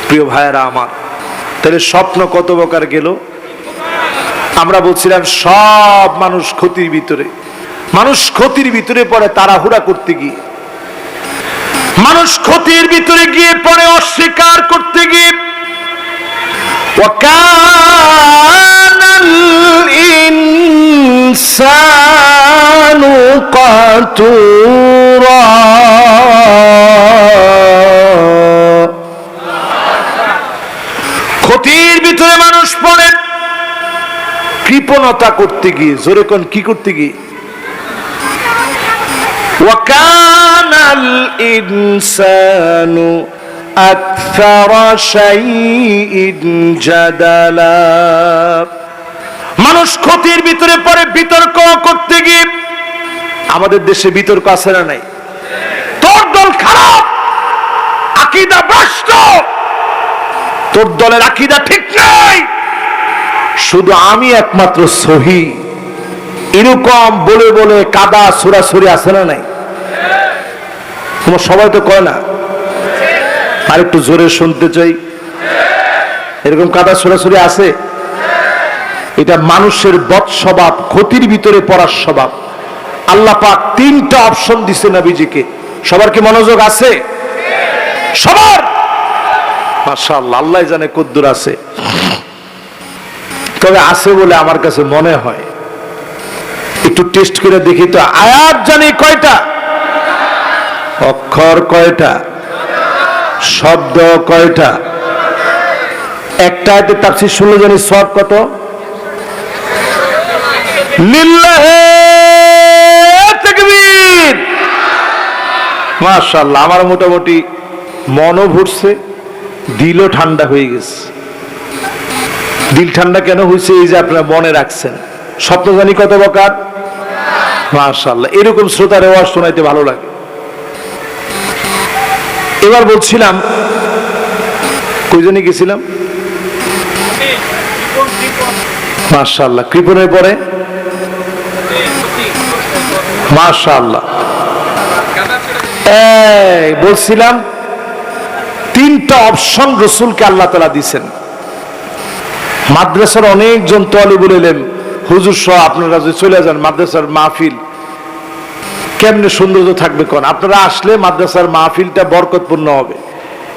প্রিয় ভাইয়েরা আমার, তাহলে স্বপ্ন কত প্রকার গেল? আমরা বলছিলাম সব মানুষ ক্ষতির ভিতরে, মানুষ ক্ষতির ভিতরে পড়ে তাড়াহুড়া করতে গিয়ে, মানুষ ক্ষতির ভিতরে গিয়ে পড়ে অস্বীকার করতে গিয়ে। ওয়াকানাল ইনসানু কাতুরা, ক্ষতির ভিতরে মানুষ পড়ে কৃপণতা করতে গিয়ে। জোরে কোন, কি করতে গিয়ে? ওয়াকানাল ইনসানু আকসারা শাইইন জাদালা, মানুষ ক্ষতির ভিতরে পড়ে বিতর্ক করতে গিয়ে। আমাদের দেশে বিতর্ক আছে না নাই? তোর দল খারাপ, আকীদা ভ্রষ্ট, তোর দলের আকীদা ঠিক নাই, শুধু আমি একমাত্র সহি, এরকম বলে বলে কাদা সুরাসুরি আছে না নাই? তোমার সবাই তো কয় না, আর একটু জোরে শুনতে চাই। এরকম কাদা সুরাসুরি আছে। এটা মানুষের বদ স্বভাব, ক্ষতির ভিতরে পড়ার স্বভাব। আল্লাহ পাক তিনটা অপশন দিছে নবীজিকে। সবার কি মনোযোগ আছে? সবার? মাশাআল্লাহ, আল্লাহ জানে কদ্দুর আছে। তবে আছে বলে আমার কাছে মনে হয়, একটু টেস্ট করে দেখি তো। আয়াত জানি কয়টা? অক্ষর কয়টা? শব্দ কয়টা? একটা আয়াতে তাফসীর শুনলে জানি সওয়াব কত? লিল্লাহি তাকবীর। মাশাআল্লাহ, আমার মোটামুটি মনও ভরছে, দিলও ঠান্ডা হয়ে গেছে। দিল ঠান্ডা কেন হয়েছে? এই যে আপনারা মনে রাখছেন। স্বপ্ন জানি কত প্রকার? মাশাআল্লাহ, এরকম শ্রোতার ওয়াজ শোনাইতে ভালো লাগে। এবার বলছিলাম, কই জানি গেছিলাম? মাশাআল্লাহ, কৃপণের পরে মাশাআল্লাহ। বলছিলাম তিনটা অপশন রাসূলকে আল্লাহ তাআলা দিয়েছেন। মাদ্রাসার অনেকজন তালিবুল ইলম হুজুর সহ আপনারা যদি চলে যান, মাদ্রাসার মাহফিল কেমনে সৌন্দর্য থাকবে কোন? আপনারা আসলে মাদ্রাসার মাহফিলটা বরকতপূর্ণ হবে,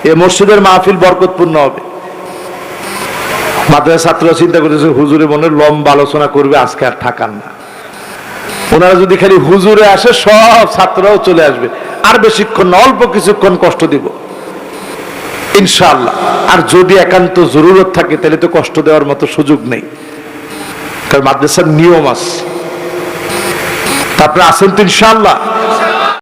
এই মসজিদের মাহফিল বরকতপূর্ণ হবে। মাদ্রাসার ছাত্ররা চিন্তা করতেছে হুজুরে মনে লম্বা আলোচনা করবে, আজকে আর থাকার না। ওনারা যদি খালি হুজুরে আসে, সব ছাত্ররাও চলে আসবে। আর বেশিক্ষণ না, অল্প কিছুক্ষণ কষ্ট দিব ইনশাআল্লাহ। আর যদি একান্ত জরুরত থাকে তাহলে তো কষ্ট দেওয়ার মতো সুযোগ নেই, কারণ মাদ্রাসার নিয়ম আছে। তারপরে আসেন তো ইনশাআল্লাহ।